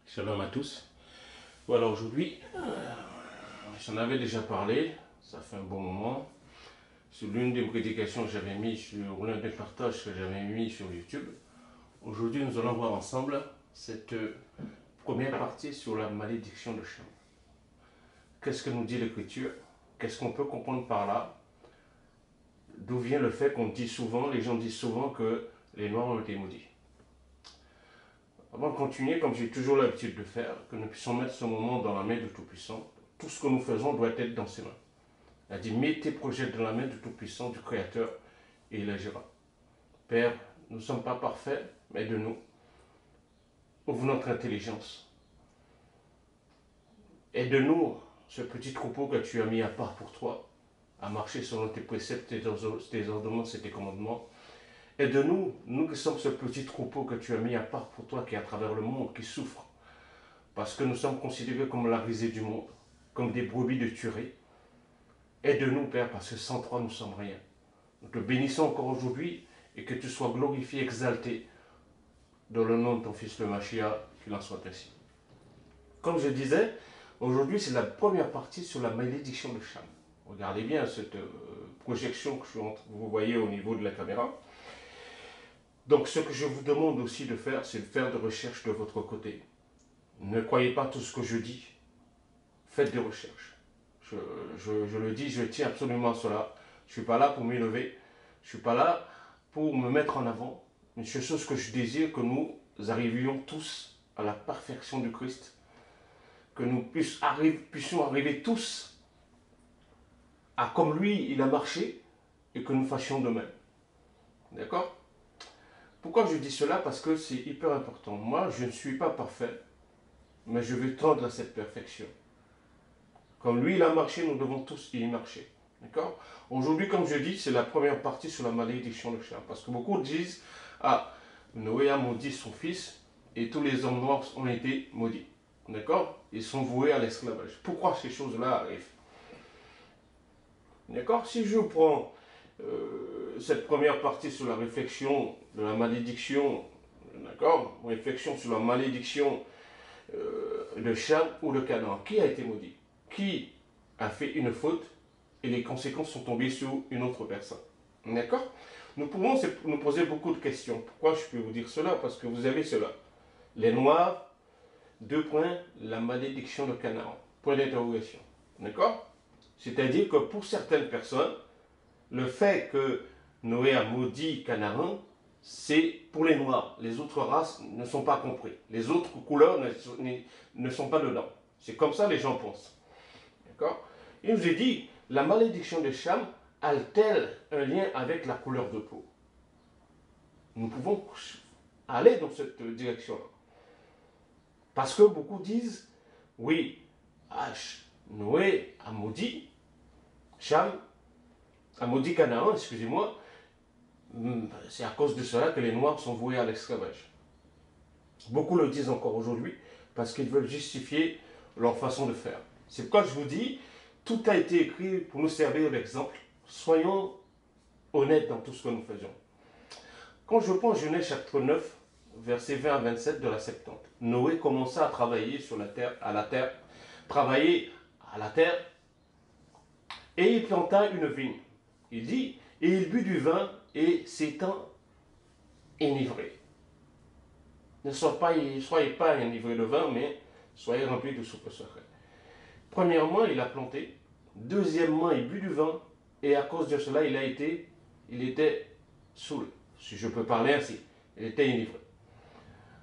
Shalom à tous. Voilà, aujourd'hui, j'en avais déjà parlé, ça fait un bon moment, sur l'une des prédications que j'avais mis sur l'un des partages que j'avais mis sur YouTube. Aujourd'hui, nous allons voir ensemble cette première partie sur la malédiction de Cham. Qu'est-ce que nous dit l'Écriture? Qu'est-ce qu'on peut comprendre par là? D'où vient le fait qu'on dit souvent, les gens disent souvent que les Noirs ont été maudits? Avant de continuer, comme j'ai toujours l'habitude de faire, que nous puissions mettre ce moment dans la main du Tout-Puissant, tout ce que nous faisons doit être dans ses mains. Il a dit, mets tes projets dans la main du Tout-Puissant, du Créateur, et il agira. Père, nous ne sommes pas parfaits, mais aide-nous. Ouvre notre intelligence. Aide-nous, ce petit troupeau que tu as mis à part pour toi, à marcher selon tes préceptes, tes ordonnances et tes commandements. Aide-nous, nous qui sommes ce petit troupeau que tu as mis à part pour toi, qui est à travers le monde, qui souffre, parce que nous sommes considérés comme la risée du monde, comme des brebis de tuerie. Aide-nous, Père, parce que sans toi, nous ne sommes rien. Nous te bénissons encore aujourd'hui et que tu sois glorifié, exalté, dans le nom de ton Fils le Mashiach, qu'il en soit ainsi. Comme je disais, aujourd'hui, c'est la première partie sur la malédiction de Cham. Regardez bien cette projection que vous voyez au niveau de la caméra. Donc, ce que je vous demande aussi de faire, c'est de faire des recherches de votre côté. Ne croyez pas tout ce que je dis. Faites des recherches. Je le dis, je tiens absolument à cela. Je ne suis pas là pour m'élever. Je ne suis pas là pour me mettre en avant. Une seule chose que je désire, que nous arrivions tous à la perfection du Christ. Que nous puissions arriver tous à comme lui, il a marché, et que nous fassions de même. D'accord ? Pourquoi je dis cela? Parce que c'est hyper important. Moi, je ne suis pas parfait, mais je veux tendre à cette perfection. Comme lui, il a marché, nous devons tous y marcher. D'accord? Aujourd'hui, comme je dis, c'est la première partie sur la malédiction de Cham. Parce que beaucoup disent, ah, Noé a maudit son fils, et tous les hommes noirs ont été maudits. D'accord? Ils sont voués à l'esclavage. Pourquoi ces choses-là arrivent? D'accord? Si je prends cette première partie sur la réflexion de la malédiction, d'accord? Réflexion sur la malédiction de Cham ou de Canaan. Qui a été maudit? Qui a fait une faute et les conséquences sont tombées sur une autre personne? D'accord? Nous pouvons nous poser beaucoup de questions. Pourquoi je peux vous dire cela? Parce que vous avez cela. Les Noirs, deux points, la malédiction de Canaan. Point d'interrogation. D'accord? C'est-à-dire que pour certaines personnes, le fait que Noé a maudit Canaan, c'est pour les Noirs. Les autres races ne sont pas compris. Les autres couleurs ne sont pas dedans. C'est comme ça les gens pensent. D'accord? Il nous est dit, la malédiction de Cham a-t-elle un lien avec la couleur de peau? Nous pouvons aller dans cette direction-là. Parce que beaucoup disent, oui, Noé a maudit Cham, a maudit Canaan, excusez-moi, c'est à cause de cela que les Noirs sont voués à l'esclavage. Beaucoup le disent encore aujourd'hui parce qu'ils veulent justifier leur façon de faire. C'est pourquoi je vous dis, tout a été écrit pour nous servir d'exemple. Soyons honnêtes dans tout ce que nous faisons. Quand je prends Genèse chapitre 9, versets 20 à 27 de la Septante, Noé commença à travailler sur la terre, travailler à la terre, et il planta une vigne. Il dit, et il but du vin et s'étant enivré. Ne soyez pas enivrés de vin, mais soyez remplis de soupe secrète. Premièrement, il a planté. Deuxièmement, il but du vin. Et à cause de cela, il était saoul, si je peux parler ainsi. Il était enivré.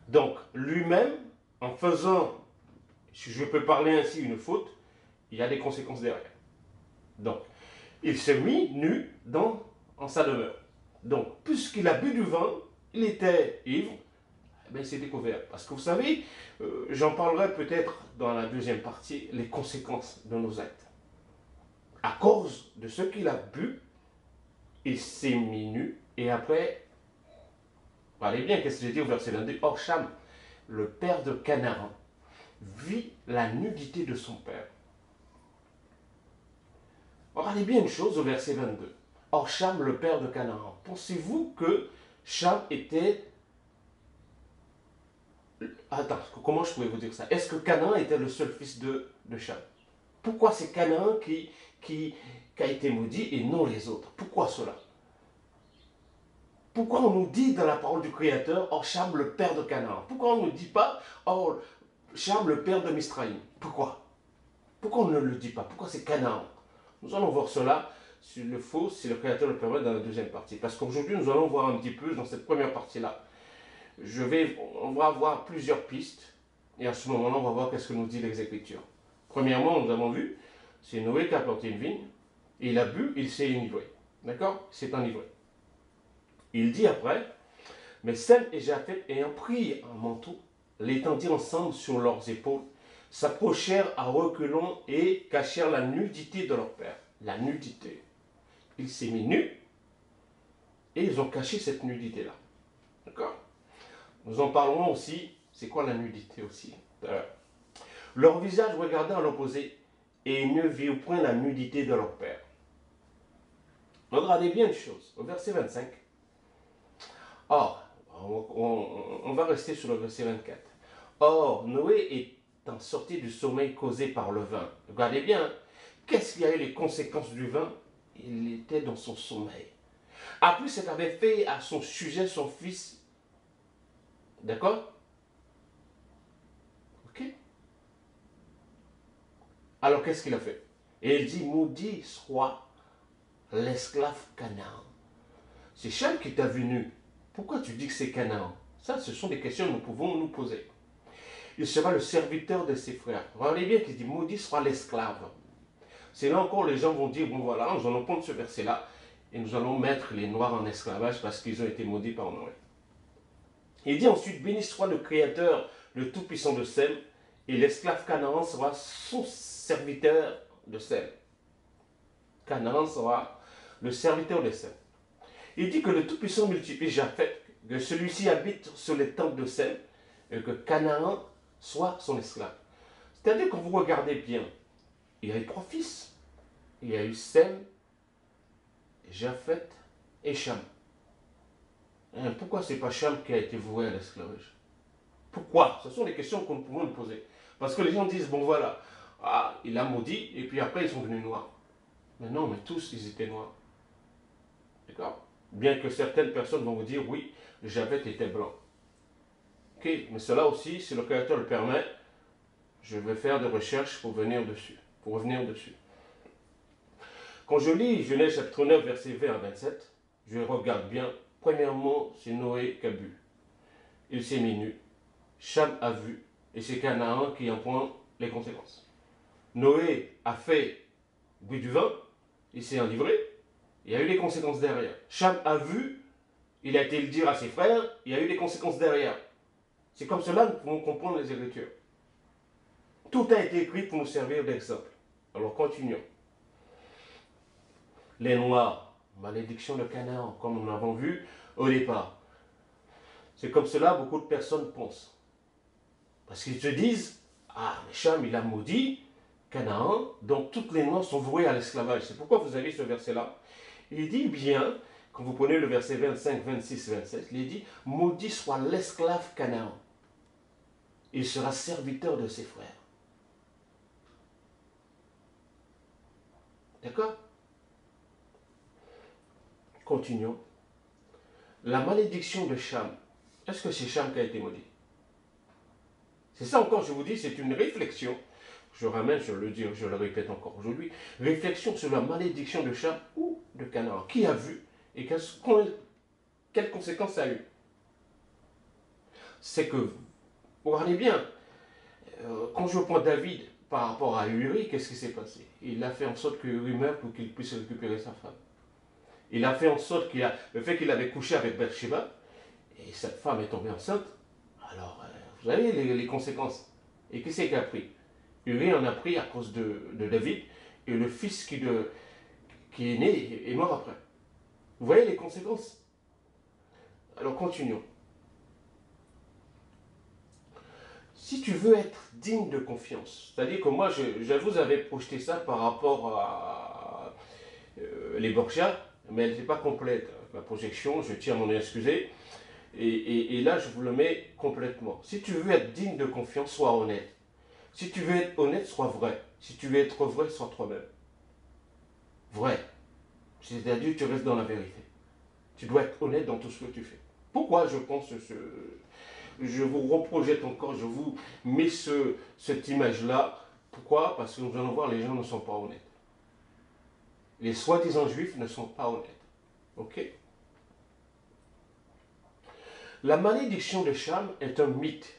Donc, lui-même, en faisant, si je peux parler ainsi, une faute, il y a des conséquences derrière. Donc, il s'est mis nu en sa demeure. Donc, puisqu'il a bu du vin, il était ivre, ben, il s'est découvert. Parce que vous savez, j'en parlerai peut-être dans la deuxième partie, les conséquences de nos actes. À cause de ce qu'il a bu, il s'est mis nu, et après, regardez bien, qu'est-ce que j'ai dit au verset 22, Or Cham, le père de Canaan, vit la nudité de son père. Regardez bien une chose au verset 22. Or Cham, le père de Canaan. Pensez-vous que Cham était Attends, comment je pouvais vous dire ça? Est-ce que Canaan était le seul fils de Cham? Pourquoi c'est Canaan qui a été maudit et non les autres? Pourquoi cela? Pourquoi on nous dit dans la parole du Créateur, oh Cham le père de Canaan? Pourquoi on ne nous dit pas, oh Cham le père de Misraïm? Pourquoi? Pourquoi on ne le dit pas? Pourquoi c'est Canaan? Nous allons voir cela, s'il le faut, si le Créateur le permet, dans la deuxième partie. Parce qu'aujourd'hui, nous allons voir un petit peu dans cette première partie-là. On va avoir plusieurs pistes. Et à ce moment-là, on va voir qu'est-ce que nous dit les Écritures. Premièrement, nous avons vu, c'est Noé qui a planté une vigne. Il a bu, il s'est enivré. D'accord? C'est enivré. Il dit après, mais Sem et Japheth ayant pris un manteau, l'étendit ensemble sur leurs épaules, s'approchèrent à reculons et cachèrent la nudité de leur père. La nudité. Il s'est mis nu et ils ont caché cette nudité-là. D'accord? Nous en parlerons aussi. C'est quoi la nudité aussi? Leur visage regardait à l'opposé et ils ne virent point la nudité de leur père. Regardez bien une chose. Au verset 25. Or, on va rester sur le verset 24. Or, Noé étant sorti du sommeil causé par le vin. Regardez bien. Qu'est-ce qui a eu les conséquences du vin? Il était dans son sommeil. Après ce qu'avait fait à son sujet son fils. D'accord? Ok? Alors qu'est-ce qu'il a fait? Et il dit, maudit soit l'esclave Canaan. C'est Cham qui t'a vu nu. Pourquoi tu dis que c'est Canaan? Ça, ce sont des questions que nous pouvons nous poser. Il sera le serviteur de ses frères. Regardez bien qu'il dit, maudit soit l'esclave. C'est là encore, les gens vont dire, bon voilà, nous allons prendre ce verset-là et nous allons mettre les Noirs en esclavage parce qu'ils ont été maudits par Noé. Il dit ensuite, béni soit le Créateur, le Tout-Puissant de Sem, et l'esclave Canaan sera son serviteur de Sem. Canaan sera le serviteur de Sem. Il dit que le Tout-Puissant multiplie Japheth, que celui-ci habite sur les tentes de Sem, et que Canaan soit son esclave. C'est-à-dire que vous regardez bien, il y a eu 3 fils. Il y a eu Sem, Japheth et Cham. Pourquoi ce n'est pas Cham qui a été voué à l'esclavage? Pourquoi? Ce sont des questions que nous pouvons nous poser. Parce que les gens disent, bon voilà, ah, il a maudit, et puis après ils sont venus noirs. Mais non, mais tous ils étaient noirs. D'accord? Bien que certaines personnes vont vous dire, oui, Japheth était blanc. Ok, mais cela aussi, si le Créateur le permet, je vais faire des recherches pour venir dessus, pour revenir dessus. Quand je lis Genèse chapitre 9, verset 20 à 27, je regarde bien. Premièrement, c'est Noé qui a bu. Il s'est mis nu. Cham a vu. Et c'est Canaan qui en prend les conséquences. Noé a fait bu du vin. Il s'est enivré. Il y a eu des conséquences derrière. Cham a vu. Il a été le dire à ses frères. Il y a eu des conséquences derrière. C'est comme cela que nous pouvons comprendre les Écritures. Tout a été écrit pour nous servir d'exemple. Alors continuons. Les Noirs, malédiction de Canaan, comme nous l'avons vu au départ. C'est comme cela beaucoup de personnes pensent. Parce qu'ils se disent, ah, mais Cham, il a maudit Canaan, donc toutes les Noirs sont vouées à l'esclavage. C'est pourquoi vous avez ce verset-là. Il dit bien, quand vous prenez le verset 25, 26, 27, il dit, maudit soit l'esclave Canaan. Il sera serviteur de ses frères. D'accord? Continuons. La malédiction de Cham. Est-ce que c'est Cham qui a été maudit? C'est ça encore, je vous dis, c'est une réflexion. Je ramène, je le répète encore aujourd'hui. Réflexion sur la malédiction de Cham ou de Canaan. Qui a vu et quelles conséquences ça a eu? C'est que, regardez bien, quand je prends David par rapport à Uri, qu'est-ce qui s'est passé? Il a fait en sorte que Uri meure pour qu'il puisse récupérer sa femme. Il a fait en sorte le fait qu'il avait couché avec Bathsheba, et cette femme est tombée enceinte. Alors, vous avez les conséquences. Et qui c'est qui a pris? Uri en a pris à cause de David, et le fils qui est né est mort après. Vous voyez les conséquences? Alors, continuons. Si tu veux être digne de confiance, c'est-à-dire que moi, je vous avais projeté ça par rapport à les Borgia, mais elle n'était pas complète, la projection, je tiens à m'en excuser. Et là, je vous le mets complètement. Si tu veux être digne de confiance, sois honnête. Si tu veux être honnête, sois vrai. Si tu veux être vrai, sois toi-même. Vrai. C'est-à-dire, tu restes dans la vérité. Tu dois être honnête dans tout ce que tu fais. Pourquoi je pense je vous reprojette encore, je vous mets cette image-là. Pourquoi? Parce que nous allons voir, les gens ne sont pas honnêtes. Les soi-disant juifs ne sont pas honnêtes. Ok? La malédiction de Cham est un mythe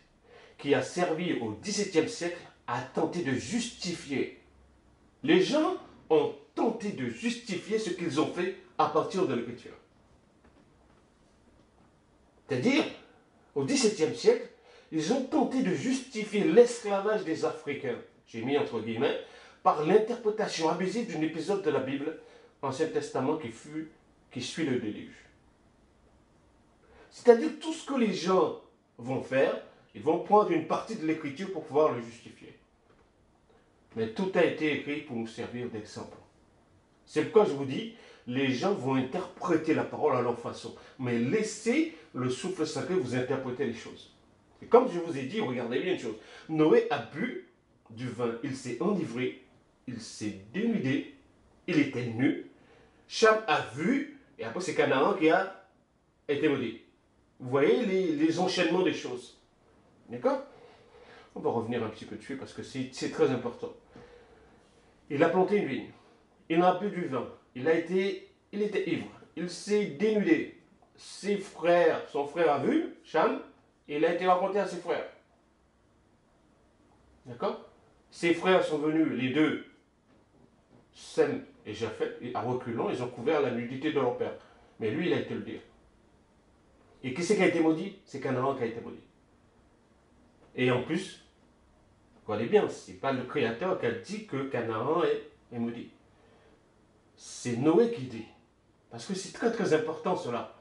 qui a servi au XVIIe siècle à tenter de justifier. Les gens ont tenté de justifier ce qu'ils ont fait à partir de l'écriture. C'est-à-dire, au XVIIe siècle, ils ont tenté de justifier l'esclavage des Africains, j'ai mis entre guillemets, par l'interprétation abusive d'un épisode de la Bible, Ancien Testament, qui suit le déluge. C'est-à-dire tout ce que les gens vont faire, ils vont prendre une partie de l'écriture pour pouvoir le justifier. Mais tout a été écrit pour nous servir d'exemple. C'est pourquoi je vous dis, les gens vont interpréter la parole à leur façon. Mais laissez le souffle sacré vous interpréter les choses. Et comme je vous ai dit, regardez bien une chose. Noé a bu du vin, il s'est enivré, il s'est dénudé, il était nu. Cham a vu, et après c'est Canaan qui a été maudit. Vous voyez les enchaînements des choses. D'accord? On va revenir un petit peu dessus parce que c'est très important. Il a planté une vigne. Il a bu du vin. Il était ivre. Il s'est dénudé. Ses frères, son frère a vu, Cham, et il a été raconté à ses frères. D'accord? Ses frères sont venus, les deux, Sem et Japheth, et à reculons, ils ont couvert la nudité de leur père. Mais lui, il a été le dire. Et qui c'est qui a été maudit? C'est Canaan qui a été maudit. Et en plus, regardez bien, ce n'est pas le Créateur qui a dit que Canaan est maudit. C'est Noé qui dit. Parce que c'est très très important cela.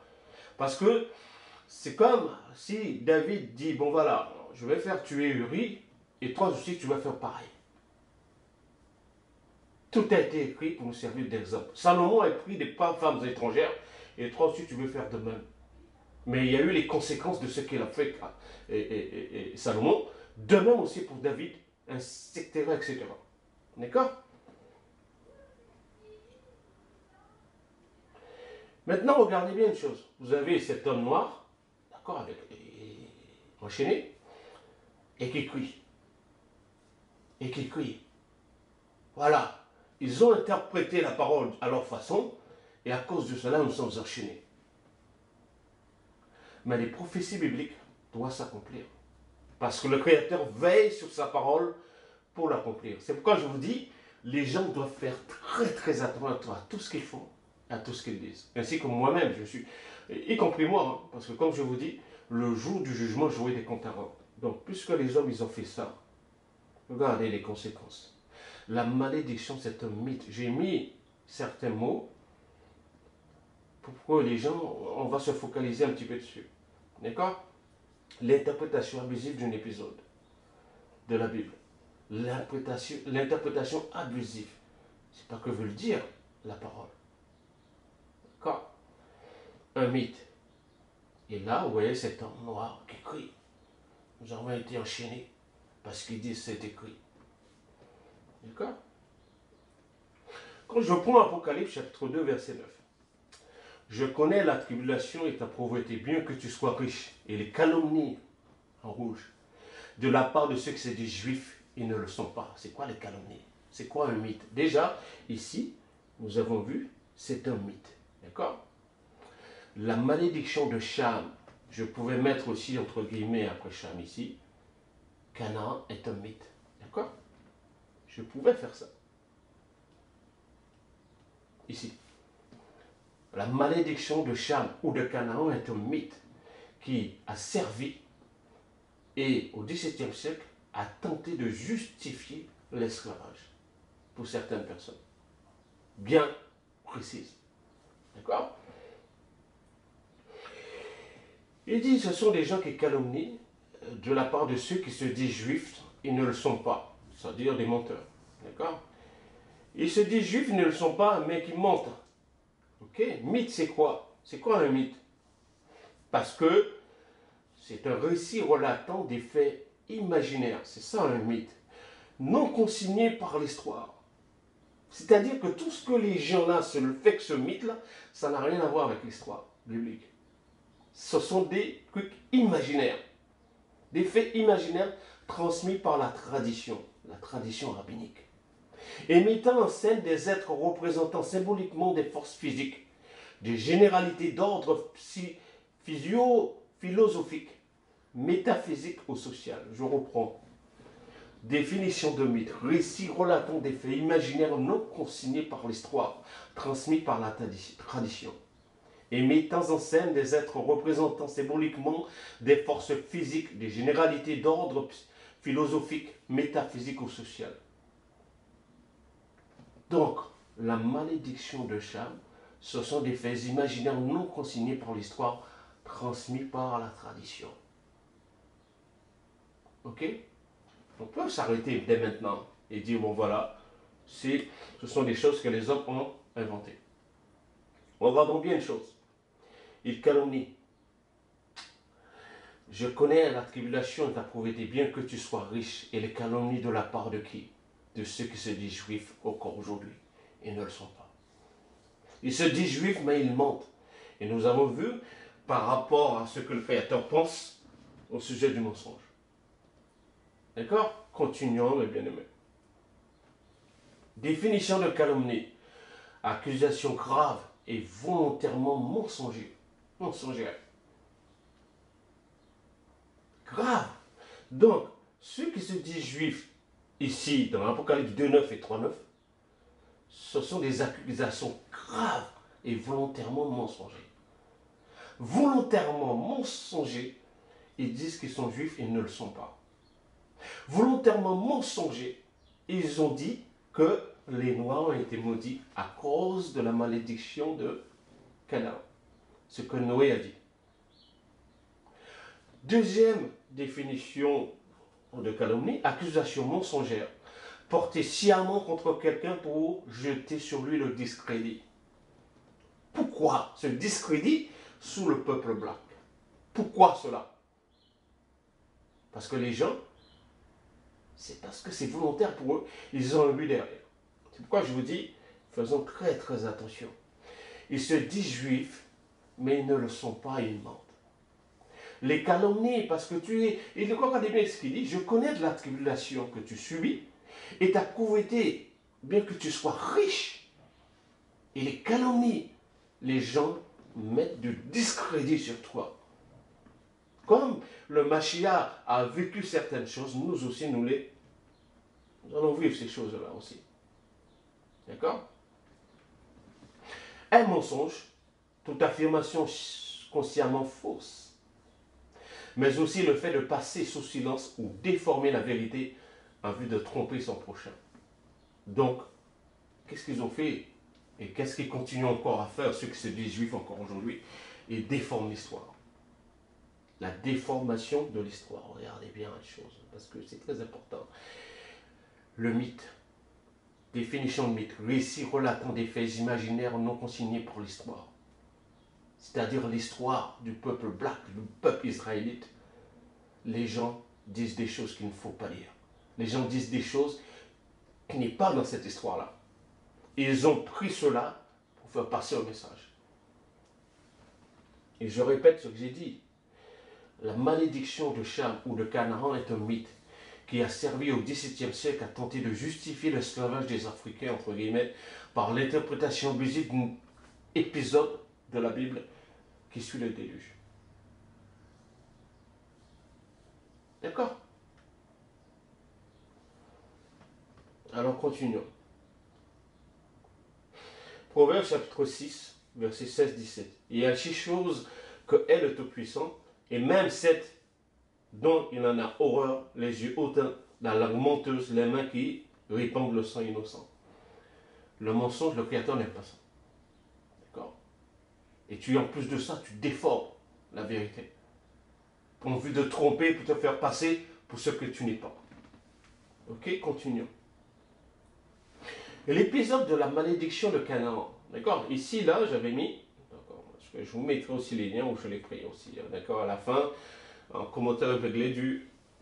Parce que c'est comme si David dit, bon voilà, je vais faire tuer Uri, et toi aussi tu vas faire pareil. Tout a été écrit pour nous servir d'exemple. Salomon a pris des femmes étrangères, et toi aussi tu veux faire de même. Mais il y a eu les conséquences de ce qu'il a fait, et Salomon, de même aussi pour David, etc. etc. D'accord? Maintenant, regardez bien une chose. Vous avez cet homme noir, d'accord, avec enchaîné, et qui crie. Et qui crie. Voilà. Ils ont interprété la parole à leur façon, et à cause de cela, nous sommes enchaînés. Mais les prophéties bibliques doivent s'accomplir. Parce que le Créateur veille sur sa parole pour l'accomplir. C'est pourquoi je vous dis, les gens doivent faire très très attention à tout ce qu'ils font, à tout ce qu'ils disent. Ainsi que moi-même, je suis, y compris moi, hein, parce que comme je vous dis, le jour du jugement, j'aurai des comptes à rendre. Donc, puisque les hommes, ils ont fait ça, regardez les conséquences. La malédiction, c'est un mythe. J'ai mis certains mots pour que les gens, on va se focaliser un petit peu dessus. D'accord? L'interprétation abusive d'un épisode de la Bible. L'interprétation abusive. C'est pas que veut le dire la parole. D'accord? Un mythe. Et là, vous voyez cet homme noir qui crie. Nous avons été enchaînés parce qu'il dit c'est écrit. D'accord? Quand je prends Apocalypse chapitre 2 verset 9. Je connais la tribulation et ta pauvreté, bien que tu sois riche, et les calomnies en rouge, de la part de ceux qui se disent juifs, ils ne le sont pas. C'est quoi les calomnies? C'est quoi un mythe? Déjà, ici, nous avons vu, c'est un mythe. D'accord? La malédiction de Cham, je pouvais mettre aussi entre guillemets après Cham ici, Canaan est un mythe. D'accord? Je pouvais faire ça. Ici. La malédiction de Cham ou de Canaan est un mythe qui a servi et au XVIIe siècle a tenté de justifier l'esclavage pour certaines personnes. Bien précise. D'accord? Il dit ce sont des gens qui calomnient de la part de ceux qui se disent juifs, ils ne le sont pas. C'est-à-dire des menteurs. D'accord? Ils se disent juifs, ils ne le sont pas, mais qui mentent. Ok? Mythe, c'est quoi? C'est quoi un mythe? Parce que c'est un récit relatant des faits imaginaires. C'est ça un mythe. Non consigné par l'histoire. C'est-à-dire que tout ce que les gens là, le fait que ce mythe-là, ça n'a rien à voir avec l'histoire biblique. Ce sont des trucs imaginaires. Des faits imaginaires transmis par la tradition rabbinique. Et mettant en scène des êtres représentant symboliquement des forces physiques, des généralités d'ordre philosophique, métaphysique ou social. Je reprends. Définition de mythe. Récit relatant des faits imaginaires non consignés par l'histoire, transmis par la tradition. Et mettant en scène des êtres représentant symboliquement des forces physiques, des généralités d'ordre philosophique, métaphysique ou social. Donc, la malédiction de Cham, ce sont des faits imaginaires non consignés par l'histoire, transmis par la tradition. Ok? On peut s'arrêter dès maintenant et dire, bon voilà, ce sont des choses que les hommes ont inventées. On va donc bien une chose. Il calomnie. Je connais la tribulation de ta pauvreté, bien que tu sois riche, et les calomnies de la part de qui? De ceux qui se disent juifs encore aujourd'hui, et ne le sont pas. Ils se disent juifs, mais ils mentent. Et nous avons vu, par rapport à ce que le Créateur pense, au sujet du mensonge. D'accord? Continuons, mes bien-aimés. Définition de calomnie. Accusation grave et volontairement mensongère. Grave. Donc, ceux qui se disent juifs, ici, dans l'Apocalypse 2.9 et 3.9, ce sont des accusations graves et volontairement mensongères. Volontairement mensongers, ils disent qu'ils sont juifs et ne le sont pas. Volontairement mensongers, ils ont dit que les Noirs ont été maudits à cause de la malédiction de Canaan. Ce que Noé a dit. Deuxième définition de calomnie, accusation mensongère. Porter sciemment contre quelqu'un pour jeter sur lui le discrédit. Pourquoi ce discrédit sous le peuple blanc? Pourquoi cela? Parce que les gens, c'est parce que c'est volontaire pour eux, ils ont un but derrière. C'est pourquoi je vous dis, faisons très très attention. Ils se disent juifs, mais ils ne le sont pas, ils mentent. Les calomnies, parce que tu es... Et regardez bien ce qu'il dit, je connais de la tribulation que tu subis, et ta pauvreté, bien que tu sois riche, et les calomnies, les gens mettent du discrédit sur toi. Comme le Mashiach a vécu certaines choses, nous aussi, nous allons vivre ces choses-là aussi. D'accord? Un mensonge, toute affirmation consciemment fausse, mais aussi le fait de passer sous silence ou déformer la vérité en vue de tromper son prochain. Donc, qu'est-ce qu'ils ont fait et qu'est-ce qu'ils continuent encore à faire, ceux qui se disent juifs encore aujourd'hui? Ils déforment l'histoire. La déformation de l'histoire. Regardez bien les choses, parce que c'est très important. Le mythe. Définition de mythe. Récit relatant des faits imaginaires non consignés pour l'histoire. C'est-à-dire l'histoire du peuple black, du peuple israélite. Les gens disent des choses qu'il ne faut pas dire. Les gens disent des choses qui n'est pas dans cette histoire-là. Ils ont pris cela pour faire passer un message. Et je répète ce que j'ai dit. La malédiction de Cham ou de Canaan est un mythe qui a servi au XVIIe siècle à tenter de justifier l'esclavage des Africains, entre guillemets, par l'interprétation abusive d'un épisode de la Bible qui suit le déluge. D'accord? Alors continuons. Proverbe chapitre 6, versets 16-17. Il y a 6 choses que est le Tout-Puissant, et même 7 dont il en a horreur, les yeux hautains, la langue menteuse, les mains qui répandent le sang innocent. Le mensonge, le Créateur n'aime pas ça. D'accord? Et tu, en plus de ça, tu déformes la vérité. En vue de tromper, pour te faire passer pour ce que tu n'es pas. Ok, continuons. L'épisode de la malédiction de Canaan. D'accord? Ici, là, j'avais mis, d'accord, je vous mettrai aussi les liens où je l'ai pris aussi. D'accord? À la fin, en commentaire réglé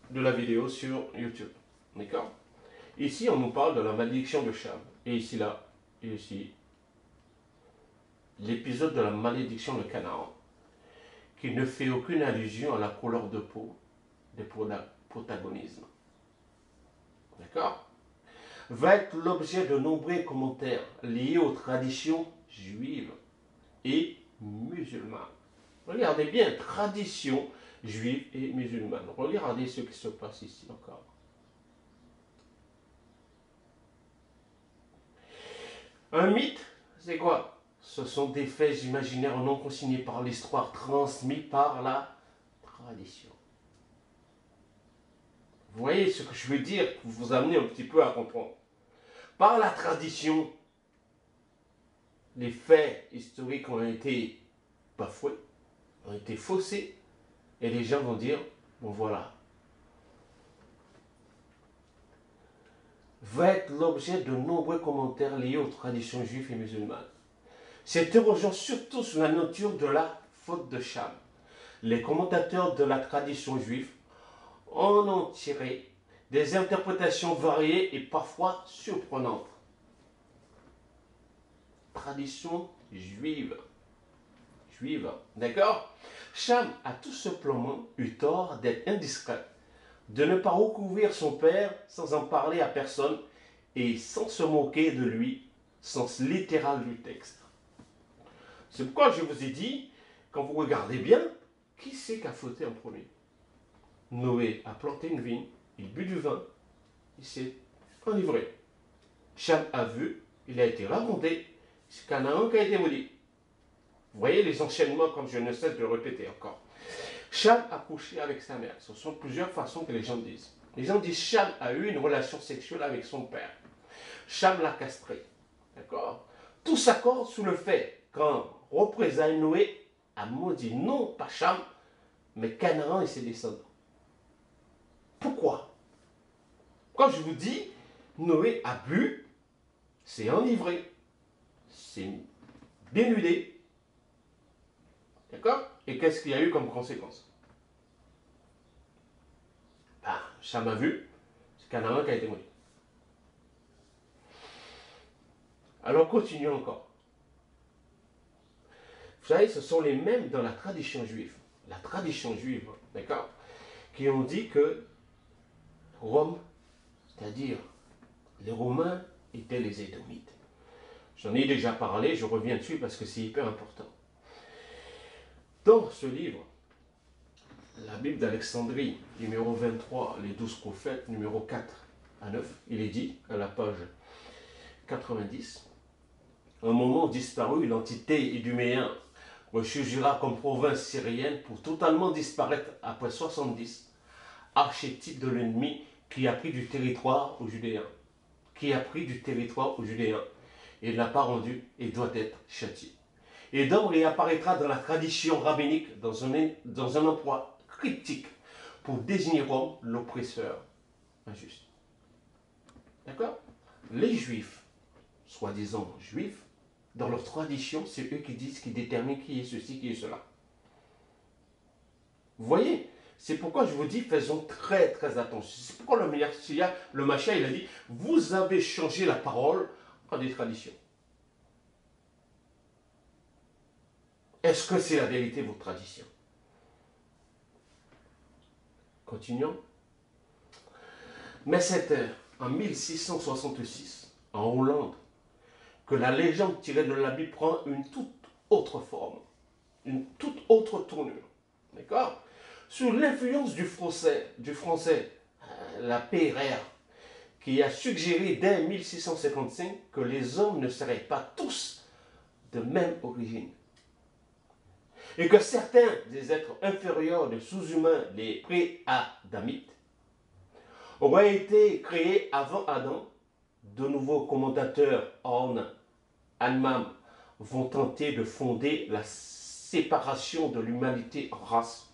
de la vidéo sur YouTube. D'accord? Ici, on nous parle de la malédiction de Cham. Et ici, là, et ici, l'épisode de la malédiction de Canaan, qui ne fait aucune allusion à la couleur de peau des protagonismes. D'accord? Va être l'objet de nombreux commentaires liés aux traditions juives et musulmanes. Regardez bien, traditions juives et musulmanes. Regardez ce qui se passe ici encore. Un mythe, c'est quoi? Ce sont des faits imaginaires non consignés par l'histoire, transmis par la tradition. Vous voyez ce que je veux dire pour vous amener un petit peu à comprendre. Par la tradition, les faits historiques ont été bafoués, ont été faussés, et les gens vont dire, bon voilà, va être l'objet de nombreux commentaires liés aux traditions juives et musulmanes, s'interrogeant surtout sur la nature de la faute de Cham. Les commentateurs de la tradition juive en ont tiré des interprétations variées et parfois surprenantes. Tradition juive. D'accord? Cham a tout simplement eu tort d'être indiscret, de ne pas recouvrir son père sans en parler à personne et sans se moquer de lui, sens littéral du texte. C'est pourquoi je vous ai dit, quand vous regardez bien, qui c'est qui a fauté en premier? Noé a planté une vigne, il but du vin, il s'est enivré. Cham a vu, il a été raconté, c'est Canaan qui a été maudit. Vous voyez les enchaînements comme je ne cesse de le répéter encore. Cham a couché avec sa mère. Ce sont plusieurs façons que les gens disent. Les gens disent Cham a eu une relation sexuelle avec son père. Cham l'a castré. D'accord? Tout s'accorde sous le fait qu'en représailles, Noé a maudit non pas Cham, mais Canaan et ses descendants. Pourquoi? Quand je vous dis Noé a bu, c'est enivré, c'est bénudé. D'accord? Et qu'est-ce qu'il y a eu comme conséquence? Ben, Cham a vu, c'est Canaan qui a été maudit. Alors continuons encore. Vous savez, ce sont les mêmes dans la tradition juive, d'accord, qui ont dit que Rome, c'est-à-dire les Romains, étaient les Édomites. J'en ai déjà parlé, je reviens dessus parce que c'est hyper important. Dans ce livre, la Bible d'Alexandrie, numéro 23, les 12 prophètes, numéro 4 à 9, il est dit, à la page 90, un moment disparu, l'entité iduméen ressurgira comme province syrienne pour totalement disparaître après 70, archétype de l'ennemi qui a pris du territoire aux Judéens, et ne l'a pas rendu et doit être châtié. Et donc réapparaîtra dans la tradition rabbinique dans un emploi cryptique pour désigner Rome, l'oppresseur injuste. D'accord? Les Juifs, soi-disant Juifs, dans leur tradition, c'est eux qui disent, qui déterminent qui est ceci, qui est cela. Vous voyez? C'est pourquoi je vous dis, faisons très très attention. C'est pourquoi le Machia, il a dit, vous avez changé la parole en des traditions. Est-ce que c'est la vérité, vos traditions? Continuons. Mais c'était en 1666, en Hollande, que la légende tirée de la Bible prend une toute autre forme, une toute autre tournure. D'accord? Sous l'influence du français, la PRR, qui a suggéré dès 1655 que les hommes ne seraient pas tous de même origine. Et que certains des êtres inférieurs des sous-humains, les pré-adamites, auraient été créés avant Adam. De nouveaux commentateurs, Horn, Anmam, vont tenter de fonder la séparation de l'humanité en races,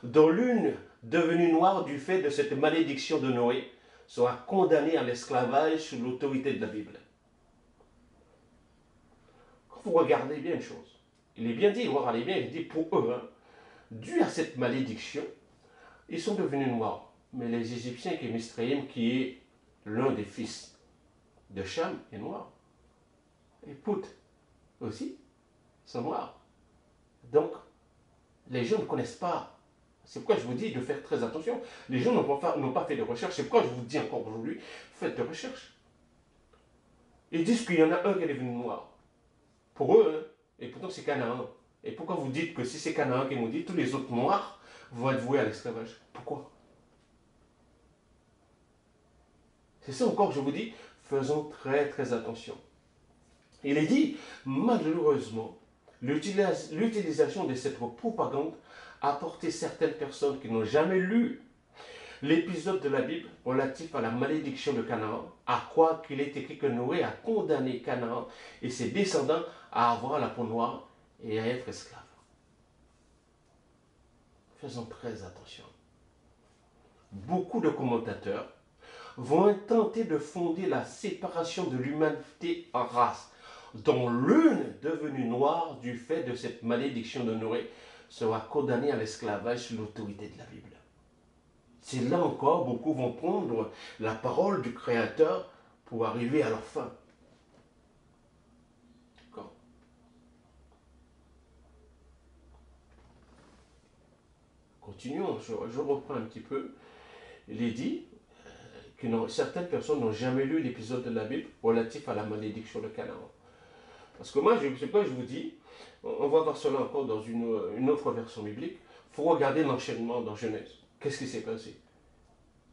dont l'une, devenue noire du fait de cette malédiction de Noé, sera condamnée à l'esclavage sous l'autorité de la Bible. Quand vous regardez bien une chose, il est bien dit, regardez bien, il dit pour eux, dû à cette malédiction, ils sont devenus noirs. Mais les Égyptiens qui est Misraïm, qui est l'un des fils de Cham, est noir. Et Pout aussi sont noirs. Donc, les gens ne connaissent pas. C'est pourquoi je vous dis de faire très attention. Les gens n'ont pas fait de recherche. C'est pourquoi je vous dis encore aujourd'hui, faites de recherche. Ils disent qu'il y en a un qui est devenu noir. Pour eux, hein, et pourtant c'est Canaan. Et pourquoi vous dites que si c'est Canaan qui nous dit, tous les autres noirs vont être voués à l'esclavage? Pourquoi? C'est ça encore que je vous dis, faisons très très attention. Il est dit, malheureusement, l'utilisation de cette propagande a porté certaines personnes qui n'ont jamais lu l'épisode de la Bible relatif à la malédiction de Canaan à croire qu'il est écrit que Noé a condamné Canaan et ses descendants à avoir la peau noire et à être esclaves. Faisons très attention. Beaucoup de commentateurs vont tenter de fonder la séparation de l'humanité en races, dont l'une devenue noire du fait de cette malédiction de Noé sera condamnée à l'esclavage sous l'autorité de la Bible. C'est là encore, beaucoup vont prendre la parole du Créateur pour arriver à leur fin. D'accord? Continuons, je reprends un petit peu. Il est dit que certaines personnes n'ont jamais lu l'épisode de la Bible relatif à la malédiction de Canaan. Parce que moi, c'est quoi je vous dis, on va voir cela encore dans une autre version biblique, il faut regarder l'enchaînement dans Genèse. Qu'est-ce qui s'est passé?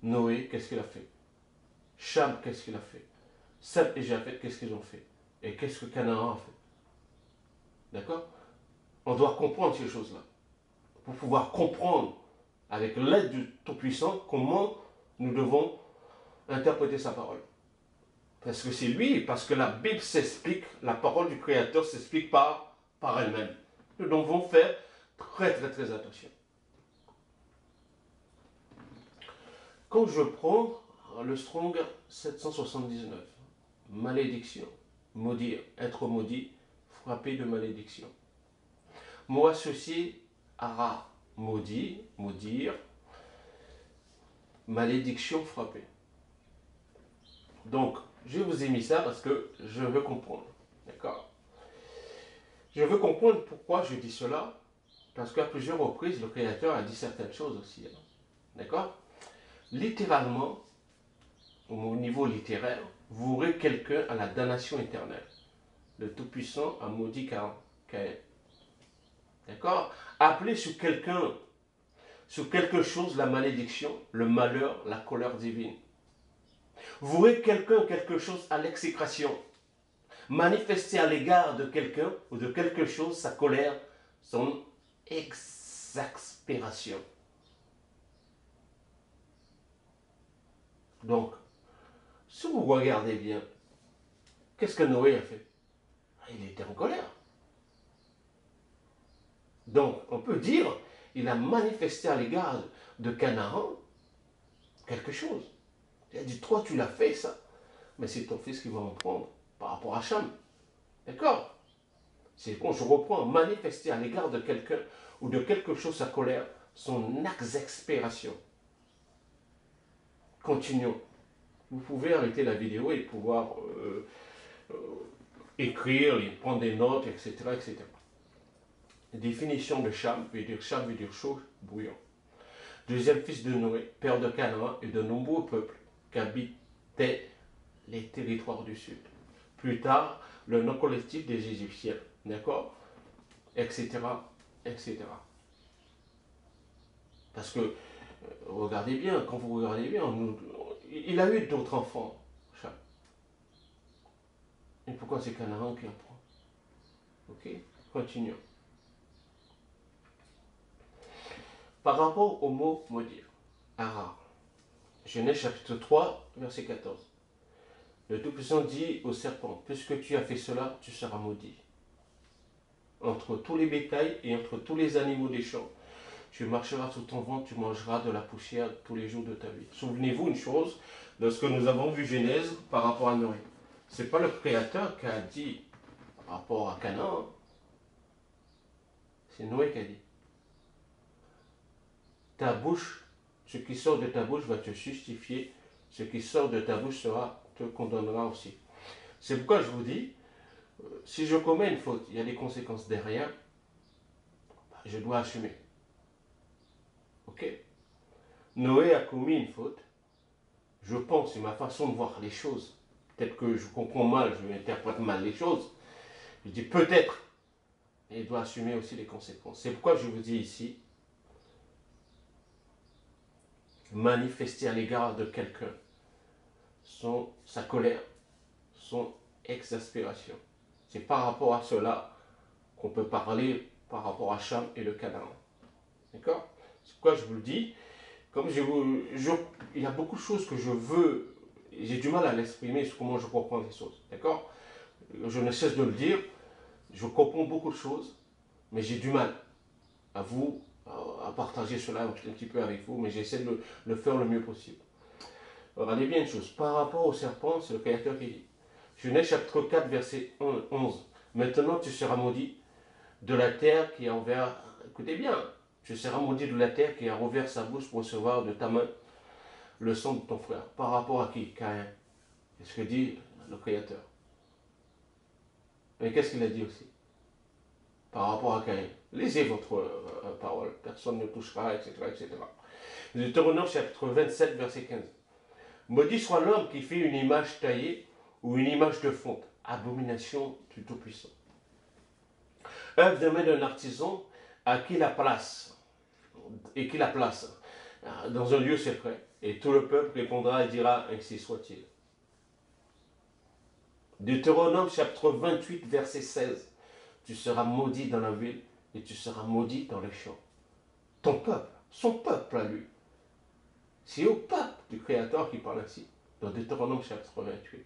Noé, qu'est-ce qu'il a fait? Cham, qu'est-ce qu'il a fait? Sem et Japheth, qu'est-ce qu'ils ont fait? Et qu'est-ce que Canaan a fait? D'accord? On doit comprendre ces choses-là. Pour pouvoir comprendre, avec l'aide du Tout-Puissant, comment nous devons interpréter sa parole. Parce que c'est lui, parce que la Bible s'explique, la parole du Créateur s'explique par elle-même. Nous devons faire très très très attention. Quand je prends le Strong 779, malédiction, maudire, être maudit, frappé de malédiction. Mot associé ara, maudit, maudire, malédiction, frapper. Donc, je vous ai mis ça parce que je veux comprendre. D'accord? Je veux comprendre pourquoi je dis cela, parce qu'à plusieurs reprises, le Créateur a dit certaines choses aussi. Hein. D'accord? Littéralement, au niveau littéraire, vous aurez quelqu'un à la damnation éternelle. Le Tout-Puissant a maudit Caïn. D'accord? Appelez sur quelqu'un, sur quelque chose, la malédiction, le malheur, la colère divine. Vous aurez quelqu'un, quelque chose à l'exécration. Manifester à l'égard de quelqu'un ou de quelque chose sa colère, son exaspération. Donc, si vous regardez bien, qu'est-ce que Noé a fait? Il était en colère. Donc, on peut dire, il a manifesté à l'égard de Canaan quelque chose. Il a dit, toi tu l'as fait ça, mais c'est ton fils qui va en prendre par rapport à Cham. D'accord? C'est quand je reprends, manifester à l'égard de quelqu'un ou de quelque chose sa colère, son exaspération. Continuons. Vous pouvez arrêter la vidéo et pouvoir écrire, prendre des notes, etc., etc. Définition de Cham veut dire chaud, bouillant. Deuxième fils de Noé, père de Canaan et de nombreux peuples qui habitaient les territoires du sud. Plus tard, le nom collectif des Égyptiens, d'accord, etc., etc. Parce que, regardez bien, quand vous regardez bien, il a eu d'autres enfants, Cham. Et pourquoi c'est Canaan qui en prend? Ok, continuons. Par rapport au mot maudire, ara, Genèse chapitre 3, verset 14. Le Tout-Puissant dit au serpent, puisque tu as fait cela, tu seras maudit. Entre tous les bétails et entre tous les animaux des champs, tu marcheras sous ton ventre, tu mangeras de la poussière tous les jours de ta vie. Souvenez-vous une chose, de ce que nous avons vu Genèse par rapport à Noé. Ce n'est pas le Créateur qui a dit par rapport à Canaan, c'est Noé qui a dit. Ta bouche Ce qui sort de ta bouche va te justifier. Ce qui sort de ta bouche te condamnera aussi. C'est pourquoi je vous dis, si je commets une faute, il y a des conséquences derrière, je dois assumer. Ok? Noé a commis une faute. Je pense, c'est ma façon de voir les choses. Peut-être que je comprends mal, je interprète mal les choses. Je dis peut-être. Et il doit assumer aussi les conséquences. C'est pourquoi je vous dis ici, manifester à l'égard de quelqu'un sa colère, son exaspération. C'est par rapport à cela qu'on peut parler par rapport à Cham et le Canaan. D'accord? C'est pourquoi je vous le dis. Comme il y a beaucoup de choses que je veux, j'ai du mal à l'exprimer sur comment je comprends les choses. D'accord? Je ne cesse de le dire. Je comprends beaucoup de choses, mais j'ai du mal à partager cela un petit peu avec vous, mais j'essaie de le faire le mieux possible. Regardez bien une chose, par rapport au serpent, c'est le Créateur qui dit. Genèse chapitre 4, verset 11. Maintenant tu seras maudit de la terre qui a ouvert, écoutez bien, tu seras maudit de la terre qui a ouvert sa bouche pour recevoir de ta main le sang de ton frère. Par rapport à qui? Caïn. C'est ce que dit le Créateur. Mais qu'est-ce qu'il a dit aussi? Par rapport à Caïn. Lisez votre parole. Personne ne touchera, etc. etc. Deutéronome chapitre 27, verset 15. Maudit soit l'homme qui fait une image taillée ou une image de fonte. Abomination du Tout-Puissant. Œuvre de main d'un artisan à qui la place, dans un lieu secret. Et tout le peuple répondra et dira, ainsi soit-il. Deutéronome chapitre 28, verset 16. Tu seras maudit dans la ville et tu seras maudit dans les champs. Ton peuple, son peuple à lui. C'est au peuple du Créateur qui parle ainsi, dans Deutéronome chapitre 28.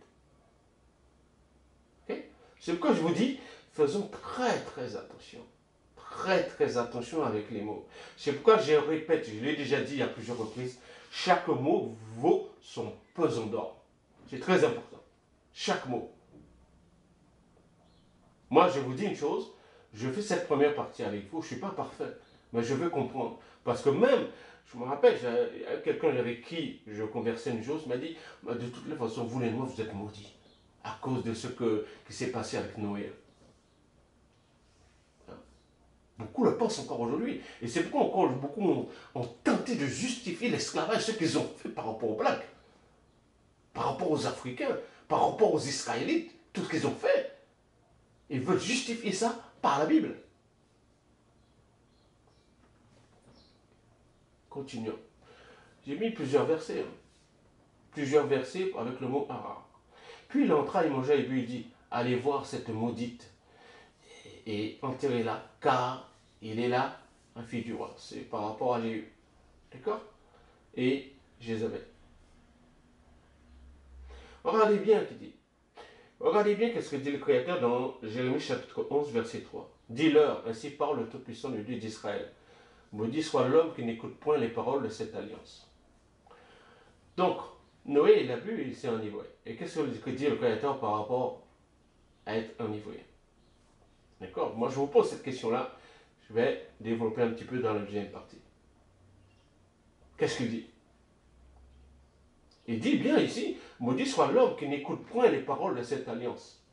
Okay? C'est pourquoi je vous dis, faisons très très attention. Très très attention avec les mots. C'est pourquoi je répète, je l'ai déjà dit à plusieurs reprises, chaque mot vaut son pesant d'or. C'est très important. Chaque mot. Moi, je vous dis une chose, je fais cette première partie avec vous, je ne suis pas parfait, mais je veux comprendre. Parce que même, je me rappelle, quelqu'un avec qui je conversais une chose m'a dit, de toutes les façons, vous les Noirs, vous êtes maudits à cause de ce qui s'est passé avec Noé. Beaucoup le pensent encore aujourd'hui. Et c'est pourquoi encore beaucoup ont tenté de justifier l'esclavage, ce qu'ils ont fait par rapport aux Blacks, par rapport aux Africains, par rapport aux Israélites, tout ce qu'ils ont fait. Ils veulent justifier ça par la Bible. Continuons. J'ai mis plusieurs versets. Plusieurs versets avec le mot Harar. Puis il entra, il mangea et puis il dit, allez voir cette maudite et enterrez-la, car il est là un fils du roi. C'est par rapport à Jéhu. D'accord? Et Jézabel. Regardez bien qui dit. Regardez bien qu'est-ce que dit le Créateur dans Jérémie chapitre 11, verset 3. Dis-leur, ainsi parle le Tout-Puissant, le Dieu d'Israël. Maudit soit l'homme qui n'écoute point les paroles de cette alliance. Donc, Noé, il a bu et il s'est enivré. Et qu'est-ce que dit le Créateur par rapport à être enivré? D'accord? Moi, je vous pose cette question-là. Je vais développer un petit peu dans la deuxième partie. Qu'est-ce qu'il dit? Il dit bien ici, maudit soit l'homme qui n'écoute point les paroles de cette alliance.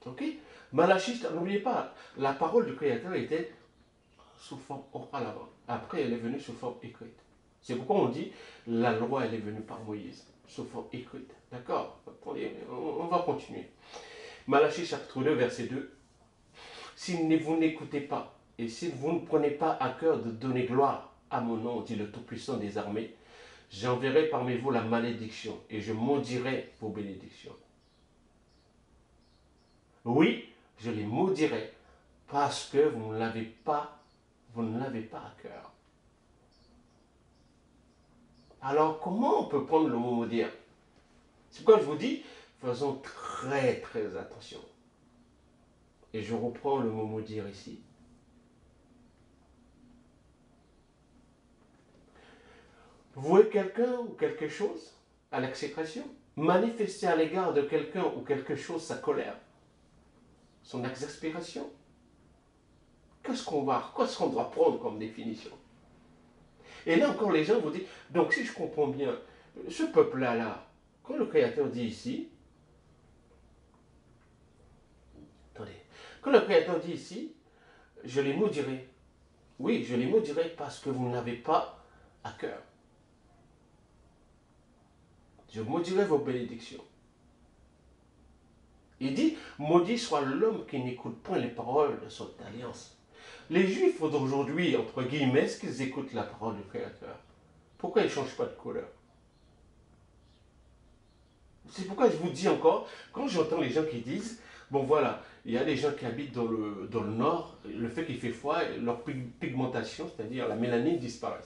Ok? Malachie, n'oubliez pas, la parole du Créateur était sous forme orale avant. Après, elle est venue sous forme écrite. C'est pourquoi on dit, la loi, elle est venue par Moïse, sous forme écrite. D'accord? On va continuer. Malachie chapitre 2, verset 2. Si vous n'écoutez pas, et si vous ne prenez pas à cœur de donner gloire à mon nom, dit le Tout-Puissant des armées, j'enverrai parmi vous la malédiction, et je maudirai vos bénédictions. Oui, je les maudirai, parce que vous ne l'avez pas à cœur. Alors, comment on peut prendre le mot maudire? C'est pourquoi je vous dis, faisons très très attention. Et je reprends le mot maudire ici. Vouer quelqu'un ou quelque chose à l'exécration, manifester à l'égard de quelqu'un ou quelque chose sa colère, son exaspération. qu'est-ce qu'on doit prendre comme définition? Et là encore, les gens vont dire, donc si je comprends bien, ce peuple-là, là, quand le Créateur dit ici, attendez, quand le Créateur dit ici, je les maudirai. Oui, je les maudirai parce que vous n'avez pas à cœur. Je maudirai vos bénédictions. Il dit, maudit soit l'homme qui n'écoute point les paroles de son alliance. Les Juifs d'aujourd'hui, entre guillemets, est-ce qu'ils écoutent la parole du Créateur? Pourquoi ils ne changent pas de couleur? C'est pourquoi je vous dis encore, quand j'entends les gens qui disent, bon voilà, il y a des gens qui habitent dans le nord, le fait qu'il fait froid, leur pigmentation, c'est-à-dire la mélanine, disparaît.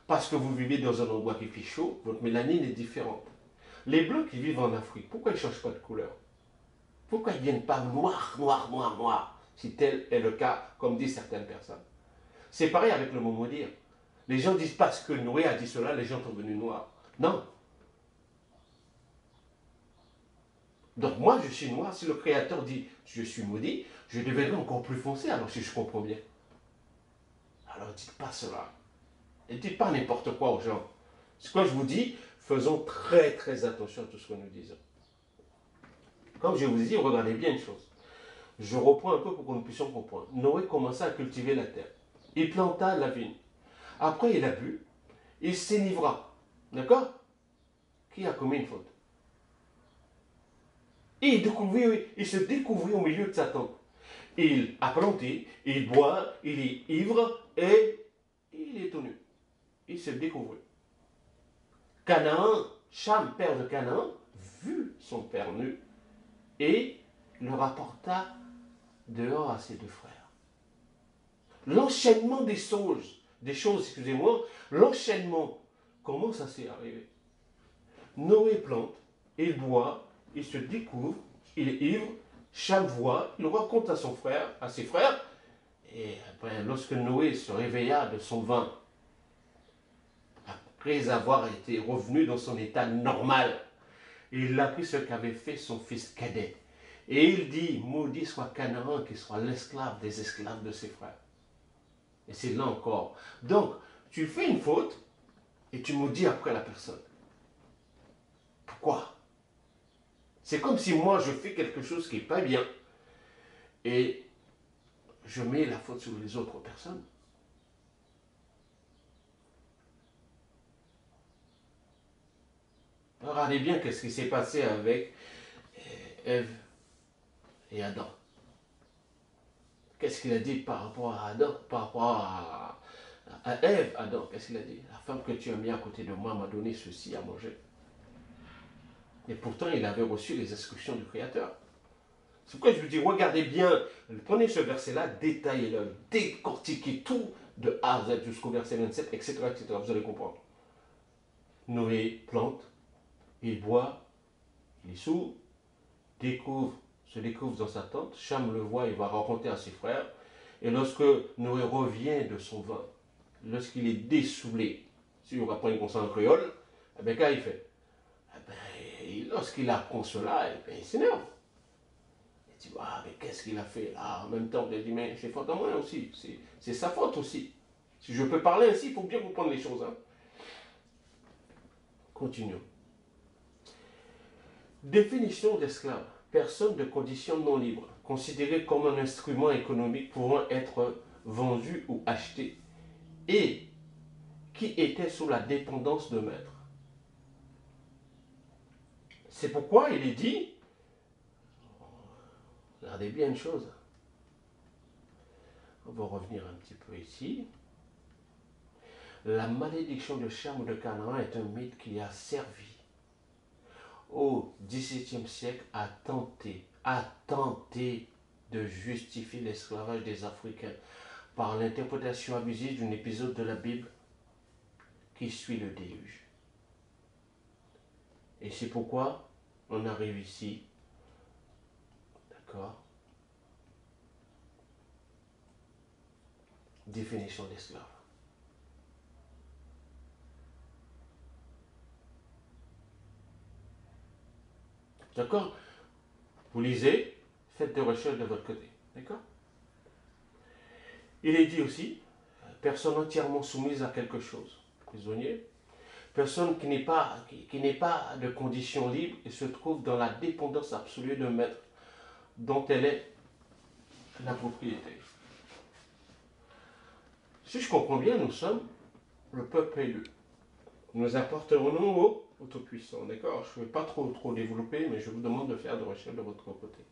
Parce que vous vivez dans un endroit qui fait chaud, votre mélanine est différente. Les blancs qui vivent en Afrique, pourquoi ils ne changent pas de couleur? Pourquoi ils ne viennent pas noir, noir, noir, noir, si tel est le cas, comme disent certaines personnes? C'est pareil avec le mot maudire. Les gens disent parce que Noé a dit cela, les gens sont devenus noirs. Non. Donc moi, je suis noir. Si le Créateur dit je suis maudit, je deviendrai encore plus foncé, alors si je comprends bien. Alors dites pas cela. Et dites pas n'importe quoi aux gens. Ce que je vous dis, faisons très très attention à tout ce que nous disons. Comme je vous dis, regardez bien une chose. Je reprends un peu pour que nous puissions comprendre. Noé commença à cultiver la terre. Il planta la vigne. Après, il a bu. Il s'enivra. D'accord? Qui a commis une faute? Et il se découvrit au milieu de sa tente. Il a planté, il boit, il est ivre et il est tout nu. Il se découvrit. Canaan, Cham, père de Canaan, vit son père nu et le rapporta dehors à ses deux frères. L'enchaînement des choses, excusez-moi, l'enchaînement, comment ça s'est arrivé? Noé plante, il boit, il se découvre, il est ivre, Cham voit, il raconte à ses frères, et après, lorsque Noé se réveilla de son vin, après avoir été revenu dans son état normal, il apprit ce qu'avait fait son fils cadet. Et il dit, maudit soit Canaan qui soit l'esclave des esclaves de ses frères. Et c'est là encore. Donc, tu fais une faute et tu maudis après la personne. Pourquoi? C'est comme si moi je fais quelque chose qui n'est pas bien et je mets la faute sur les autres personnes. Regardez bien qu'est-ce qui s'est passé avec Ève et Adam. Qu'est-ce qu'il a dit par rapport à Adam, par rapport à Ève, Adam? Qu'est-ce qu'il a dit? La femme que tu as mis à côté de moi m'a donné ceci à manger. Et pourtant, il avait reçu les instructions du Créateur. C'est pourquoi je vous dis, regardez bien, prenez ce verset-là, détaillez-le, décortiquez tout de A à Z jusqu'au verset 27, etc., etc. Vous allez comprendre. Noé plante, il boit, il est sourd, se découvre dans sa tente, Cham le voit, il va raconter à ses frères, et lorsque Noé revient de son vin, lorsqu'il est dessoulé, si on va prendre une consonne créole, eh bien, qu'est-ce qu'il fait? Eh bien, lorsqu'il apprend cela, eh bien, il s'énerve. Il dit, ah, mais qu'est-ce qu'il a fait là? En même temps, il dit, mais c'est faute à moi aussi, c'est sa faute aussi. Si je peux parler ainsi, il faut bien comprendre les choses. Hein. Continuons. Définition d'esclave. Personne de condition non libre, considérée comme un instrument économique pouvant être vendu ou acheté, et qui était sous la dépendance de maître. C'est pourquoi il est dit, regardez bien une chose, on va revenir un petit peu ici. La malédiction de Cham ou de Canaan est un mythe qui a servi au XVIIe siècle à tenter de justifier l'esclavage des Africains par l'interprétation abusive d'un épisode de la Bible qui suit le déluge. Et c'est pourquoi on arrive ici, d'accord? Définition d'esclave. D'accord? Vous lisez, faites des recherches de votre côté. D'accord? Il est dit aussi, personne entièrement soumise à quelque chose. Prisonnier. Personne qui n'est pas de condition libre et se trouve dans la dépendance absolue d'un maître dont elle est la propriété. Si je comprends bien, nous sommes le peuple élu. Nous appartenons au Tout-Puissant, d'accord? Je ne vais pas trop développer, mais je vous demande de faire des recherches de votre côté.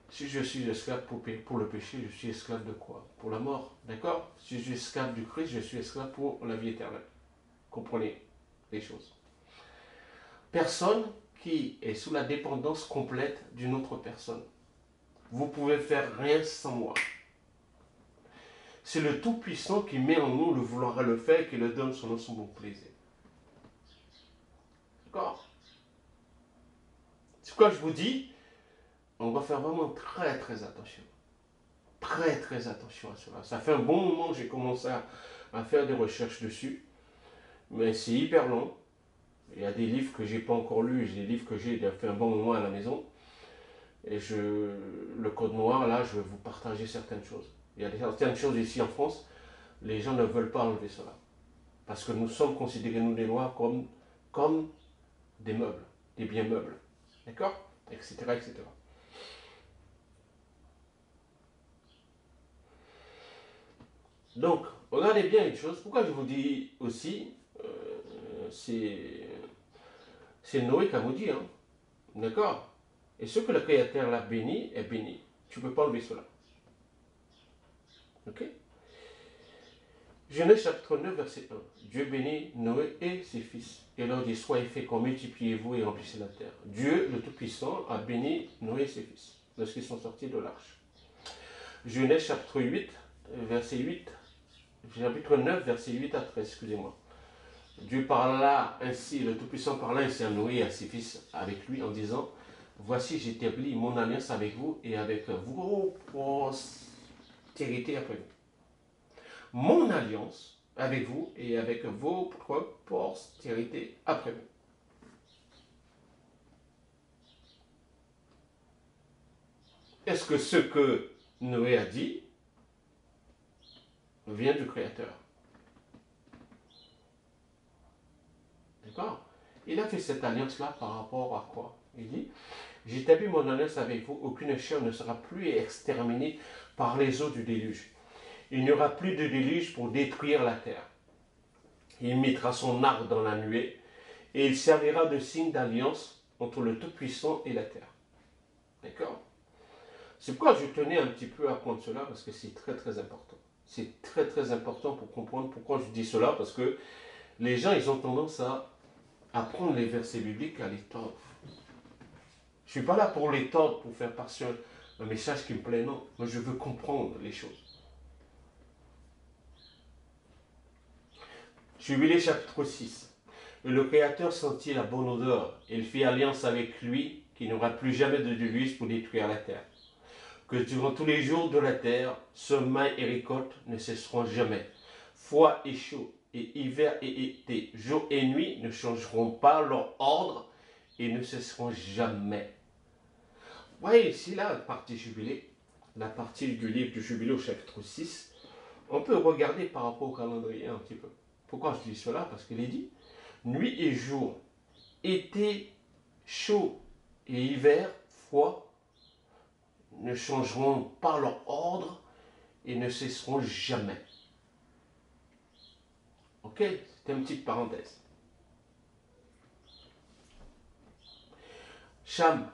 Si je suis esclave pour le péché, je suis esclave de quoi? Pour la mort, d'accord? Si je suis esclave du Christ, je suis esclave pour la vie éternelle. Comprenez les choses. Personne qui est sous la dépendance complète d'une autre personne. Vous pouvez faire rien sans moi. C'est le Tout-Puissant qui met en nous le vouloir et le faire et qui le donne selon son bon plaisir. D'accord? C'est pourquoi je vous dis, on va faire vraiment très attention. Très attention à cela. Ça fait un bon moment que j'ai commencé à faire des recherches dessus. Mais c'est hyper long. Il y a des livres que j'ai pas encore lus, des livres que j'ai fait un bon moment à la maison. Et le code noir, là, je vais vous partager certaines choses. Il y a certaines choses ici en France, les gens ne veulent pas enlever cela. Parce que nous sommes considérés, nous les Noirs, comme des meubles, des biens meubles. D'accord? Etc. etc. Donc, regardez bien une chose. Pourquoi je vous dis aussi, c'est Noé qui a maudit, hein? D'accord? Et ce que le Créateur l'a béni est béni. Tu ne peux pas enlever cela. Ok? Genèse chapitre 9, verset 1. Dieu bénit Noé et ses fils. Et leur dit, soyez féconds, multipliez-vous et remplissez la terre. Dieu, le Tout-Puissant, a béni Noé et ses fils lorsqu'ils sont sortis de l'arche. Genèse chapitre 8, verset 8. Chapitre 9, verset 8 à 13, excusez-moi. Dieu parla ainsi, le Tout-Puissant parla ainsi à Noé et à ses fils avec lui en disant, voici j'établis mon alliance avec vous et avec vos postérités après vous. Mon alliance avec vous et avec votre postérité après vous. Est-ce que ce que Noé a dit vient du Créateur? D'accord? Il a fait cette alliance-là par rapport à quoi? Il dit, j'établis mon alliance avec vous, aucune chair ne sera plus exterminée par les eaux du déluge. Il n'y aura plus de déluge pour détruire la terre. Il mettra son arc dans la nuée et il servira de signe d'alliance entre le Tout-Puissant et la terre. D'accord? C'est pourquoi je tenais un petit peu à prendre cela parce que c'est très important. C'est très important pour comprendre pourquoi je dis cela parce que les gens, ils ont tendance à prendre les versets bibliques à les tordre. Je ne suis pas là pour les tordre, pour faire passer un message qui me plaît, non. Moi, je veux comprendre les choses. Jubilé chapitre 6. Et le Créateur sentit la bonne odeur. Il fit alliance avec lui qu'il n'y aura plus jamais de déluge pour détruire la terre. Que durant tous les jours de la terre, semailles et récoltes ne cesseront jamais. Froid et chaud, et hiver et été, jour et nuit ne changeront pas leur ordre et ne cesseront jamais. Vous voyez ici, là, la partie jubilé, la partie du livre du jubilé au chapitre 6, on peut regarder par rapport au calendrier un petit peu. Pourquoi je dis cela? Parce qu'il est dit, nuit et jour, été chaud et hiver froid ne changeront pas leur ordre et ne cesseront jamais. Ok? C'est une petite parenthèse. Cham,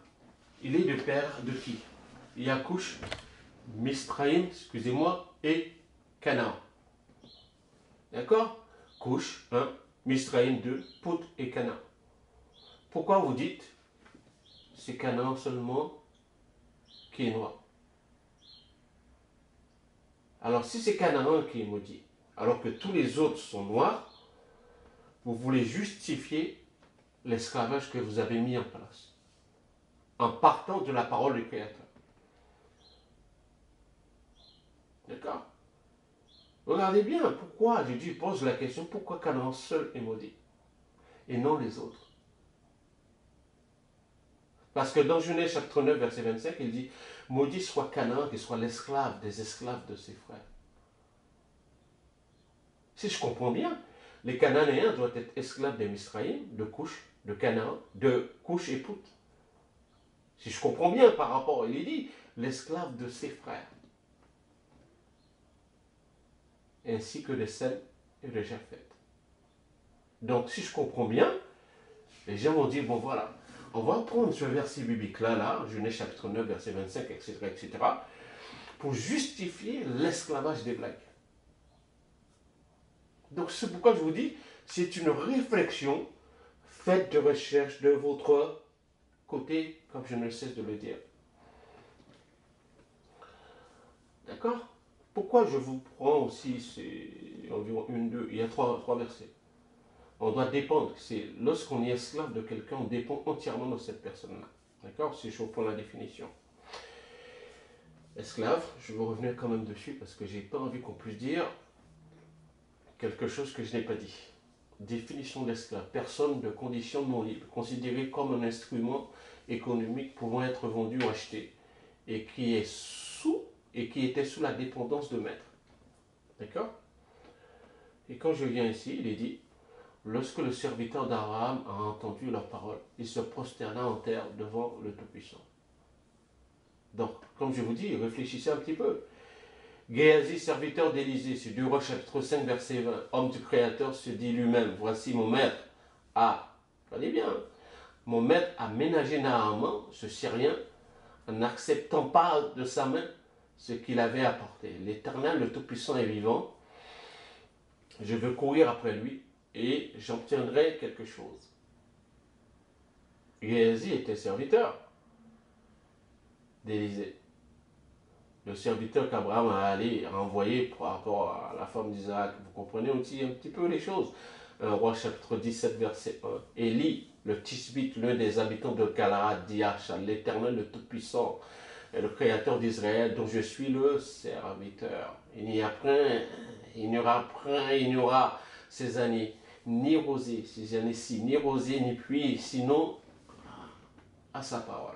il est le père de qui? Yakouch, Misraïm, excusez-moi, et Canaan. D'accord? Couche 1, Misraïm 2, Pout et Canaan. Pourquoi vous dites c'est Canaan seulement qui est noir? Alors si c'est Canaan qui est maudit, alors que tous les autres sont noirs, vous voulez justifier l'esclavage que vous avez mis en place, en partant de la parole du Créateur. D'accord? Regardez bien, pourquoi, Jésus pose la question, pourquoi Canaan seul est maudit, et non les autres? Parce que dans Genèse chapitre 9, verset 25, il dit, Maudit soit Canaan, qui soit l'esclave des esclaves de ses frères. Si je comprends bien, les Cananéens doivent être esclaves des Misraïm, de Couche, de Canaan, de Couche et Pout. Si je comprends bien par rapport, il est dit, l'esclave de ses frères. Ainsi que de Sem et de Japheth. Donc, si je comprends bien, les gens vont dire, bon voilà, on va prendre ce verset biblique-là, Genèse chapitre 9, verset 25, etc., pour justifier l'esclavage des Blagues. Donc, c'est pourquoi je vous dis, c'est une réflexion faite de recherche de votre côté, comme je ne cesse de le dire. D'accord? Pourquoi je vous prends aussi, c'est environ il y a trois versets. On doit dépendre, c'est lorsqu'on est esclave de quelqu'un, on dépend entièrement de cette personne-là. D'accord? Si je reprends la définition. Esclave, je vais revenir quand même dessus parce que j'ai pas envie qu'on puisse dire quelque chose que je n'ai pas dit. Définition d'esclave, personne de condition non libre, considéré comme un instrument économique pouvant être vendu ou acheté, et qui était sous la dépendance de maître. D'accord? Et quand je viens ici, il est dit, lorsque le serviteur d'Abraham a entendu leurs paroles, il se prosterna en terre devant le Tout-Puissant. Donc, comme je vous dis, réfléchissez un petit peu. Géasi, serviteur d'Élisée, c'est 2 Rois chapitre 5, verset 20. Homme du Créateur se dit lui-même, voici mon maître a, allez bien, mon maître a ménagé Naaman, ce Syrien, en n'acceptant pas de sa main ce qu'il avait apporté. L'Éternel, le Tout-Puissant est vivant. Je veux courir après lui et j'obtiendrai quelque chose. Géasi était serviteur d'Élisée. Le serviteur qu'Abraham a envoyé par rapport à la femme d'Isaac. Vous comprenez aussi un petit peu les choses. 1 Roi chapitre 17, verset 1. Élie, le Tisbite, l'un des habitants de Galaad, dit à l'Éternel, le Tout-Puissant, et le Créateur d'Israël, dont je suis le serviteur. Il n'y aura ces années, ni rosée, ces années-ci, ni rosée, ni pluie, sinon à sa parole.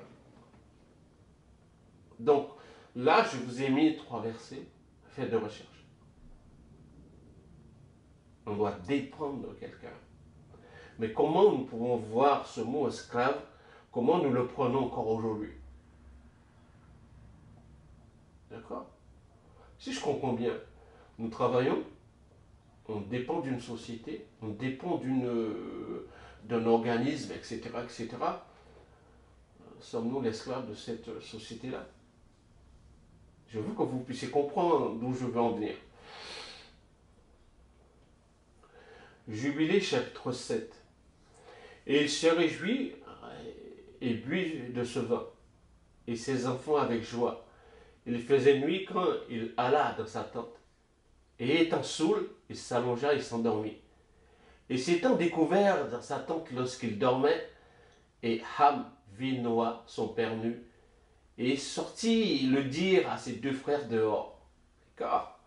Donc, là, je vous ai mis 3 versets, faites de recherche. On doit dépendre de quelqu'un. Mais comment nous pouvons voir ce mot esclave, comment nous le prenons encore aujourd'hui? D'accord? Si je comprends bien, nous travaillons, on dépend d'une société, on dépend d'un organisme, etc., etc. Sommes-nous l'esclave de cette société-là? Je veux que vous puissiez comprendre d'où je veux en venir. Jubilé chapitre 7. Et il se réjouit et but de ce vin, et ses enfants avec joie. Il faisait nuit quand il alla dans sa tente. Et étant saoul, il s'allongea et s'endormit. Et s'étant découvert dans sa tente lorsqu'il dormait, et Ham vit Noah, son père nu, et sortit le dire à ses 2 frères dehors. D'accord?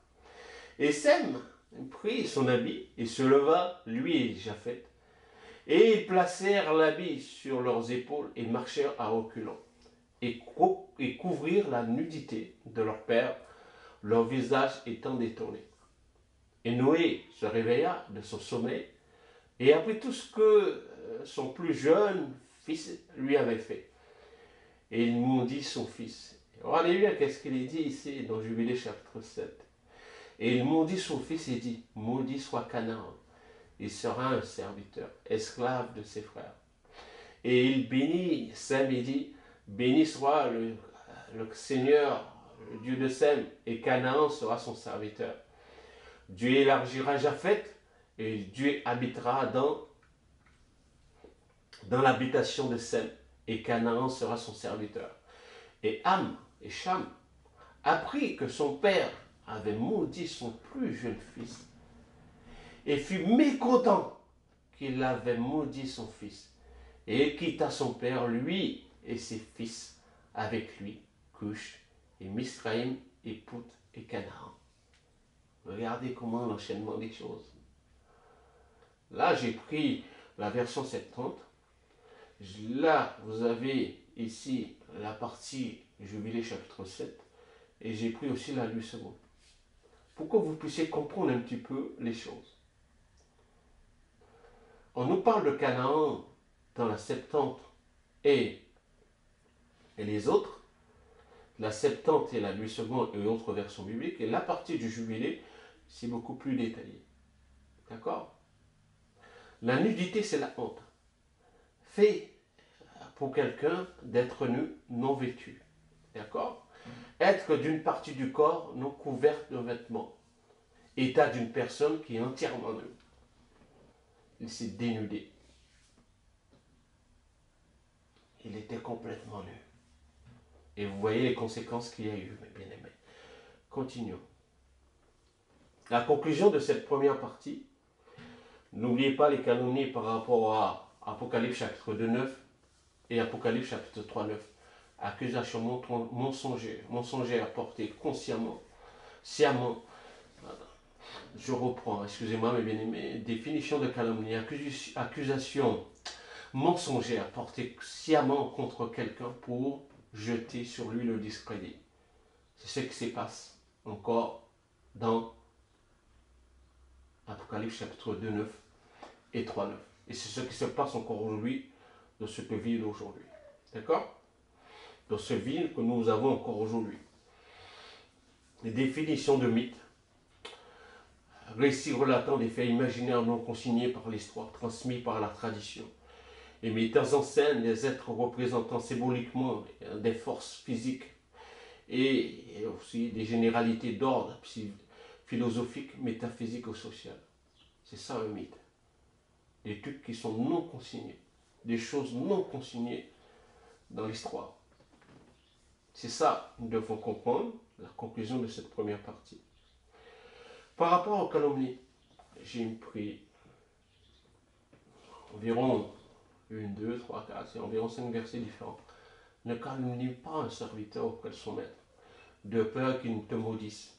Et Sem prit son habit et se leva, lui et Japheth, et ils placèrent l'habit sur leurs épaules et marchèrent à reculons, et couvrirent la nudité de leur père, leur visage étant détourné. Et Noé se réveilla de son sommeil et apprit tout ce que son plus jeune fils lui avait fait. Et il maudit son fils. Alléluia, qu'est-ce qu'il est dit ici dans Jubilé chapitre 7? Et il maudit son fils et dit, maudit soit Canaan, il sera un serviteur, esclave de ses frères. Et il bénit Sem et dit, béni soit le Seigneur, le Dieu de Sem, et Canaan sera son serviteur. Dieu élargira Japheth, et Dieu habitera dans l'habitation de Sem, et Canaan sera son serviteur. Et Ham et Cham apprit que son père avait maudit son plus jeune fils, et fut mécontent qu'il avait maudit son fils, et quitta son père, lui et ses fils, avec lui, Cush, et Misraïm, et Pout, et Canaan. Regardez comment l'enchaînement des choses. Là, j'ai pris la version 70. Là, vous avez ici la partie Jubilé chapitre 7, et j'ai pris aussi la nuit seconde. Pour que vous puissiez comprendre un petit peu les choses. On nous parle de Canaan dans la Septante et les autres, la Septante et la nuit seconde et autres versions bibliques, et la partie du jubilé, c'est beaucoup plus détaillé. D'accord? La nudité, c'est la honte. Fait pour quelqu'un d'être nu, non vêtu. D'accord? Être d'une partie du corps non couverte de vêtements. État d'une personne qui est entièrement nue. Il s'est dénudé. Il était complètement nu. Et vous voyez les conséquences qu'il y a eu, mes bien-aimés. Continuons. La conclusion de cette première partie, n'oubliez pas les calomnies par rapport à Apocalypse chapitre 2:9 et Apocalypse chapitre 3:9. Accusation mensongère portée consciemment, sciemment. Je reprends, excusez-moi mes bien-aimés, définition de calomnie, accusation mensongère portée sciemment contre quelqu'un pour jeter sur lui le discrédit. C'est ce qui se passe encore dans Apocalypse chapitre 2:9 et 3:9. Et c'est ce qui se passe encore aujourd'hui dans cette ville aujourd'hui. D'accord? Dans cette ville que nous avons encore aujourd'hui. Les définitions de mythes, récits relatant des faits imaginaires non consignés par l'histoire, transmis par la tradition, et mettant en scène des êtres représentant symboliquement des forces physiques et aussi des généralités d'ordre philosophique, métaphysique ou social. C'est ça un mythe. Des trucs qui sont non consignés, des choses non consignées dans l'histoire. C'est ça que nous devons comprendre, la conclusion de cette première partie. Par rapport aux calomnies, j'ai pris environ 1, 2, 3, 4, c'est environ 5 versets différents. Ne calomnie pas un serviteur auprès de son maître, de peur qu'il ne te maudisse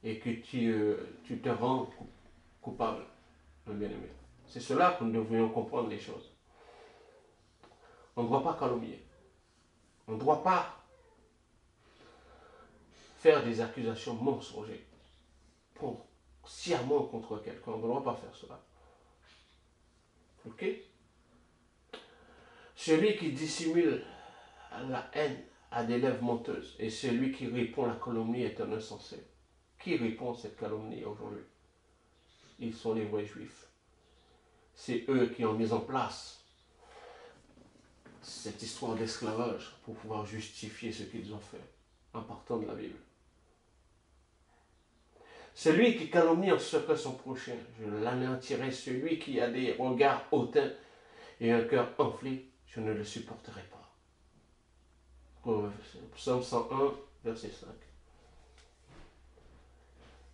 et que tu te rends coupable, mon bien-aimé. C'est cela que nous devrions comprendre les choses. On ne doit pas calomnier. On ne doit pas faire des accusations mensongères sciemment contre quelqu'un. On ne doit pas faire cela. Ok? Celui qui dissimule la haine a des lèvres menteuses, et celui qui répond à la calomnie est un insensé. Qui répond à cette calomnie aujourd'hui? Ils sont les vrais juifs. C'est eux qui ont mis en place cette histoire d'esclavage pour pouvoir justifier ce qu'ils ont fait en partant de la Bible. Celui qui calomnie en secret son prochain, je l'anéantirai. Celui qui a des regards hautains et un cœur enflé, je ne le supporterai pas. Psaume 101, verset 5.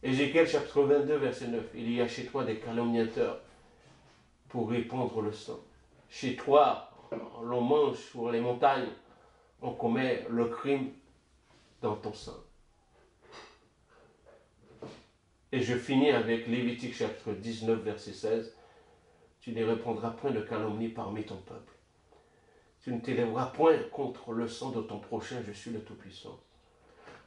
Ézéchiel chapitre 22, verset 9. Il y a chez toi des calomniateurs pour répandre le sang. Chez toi, l'on mange sur les montagnes, on commet le crime dans ton sein. Et je finis avec Lévitique chapitre 19, verset 16. Tu ne répondras point de calomnie parmi ton peuple. Tu ne t'élèveras point contre le sang de ton prochain, je suis le Tout-Puissant.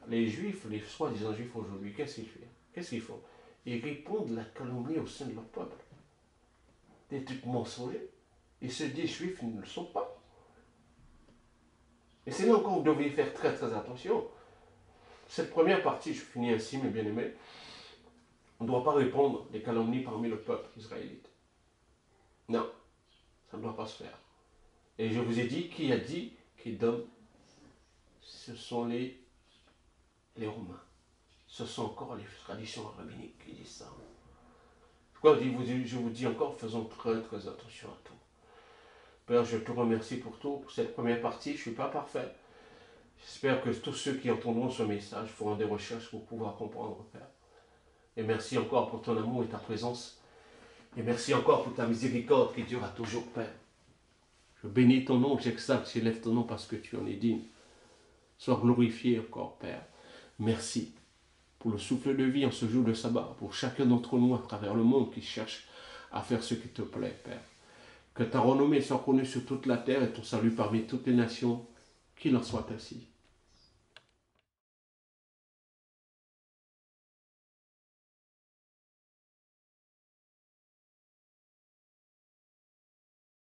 Les Juifs, les soi-disant Juifs aujourd'hui, qu'est-ce qu'ils font? Qu'est-ce qu'ils font? Ils répondent la calomnie au sein de leur peuple. Des trucs mensongers. Ils se disent Juifs, ils ne le sont pas. Et c'est là encore que vous devriez faire très très attention. Cette première partie, je finis ainsi, mes bien-aimés. On ne doit pas répondre des calomnies parmi le peuple israélite. Non, ça ne doit pas se faire. Et je vous ai dit, qui a dit qu'Édom, ce sont les Romains. Ce sont encore les traditions rabbiniques qui disent ça. Pourquoi je vous dis encore, faisons très très attention à tout. Père, je te remercie pour tout, pour cette première partie. Je ne suis pas parfait. J'espère que tous ceux qui entendront ce message feront des recherches pour pouvoir comprendre, Père. Et merci encore pour ton amour et ta présence. Et merci encore pour ta miséricorde qui durera toujours, Père. Je bénis ton nom, j'exalte, j'élève ton nom parce que tu en es digne. Sois glorifié encore, Père. Merci pour le souffle de vie en ce jour de sabbat, pour chacun d'entre nous à travers le monde qui cherche à faire ce qui te plaît, Père. Que ta renommée soit connue sur toute la terre et ton salut parmi toutes les nations, qu'il en soit ainsi.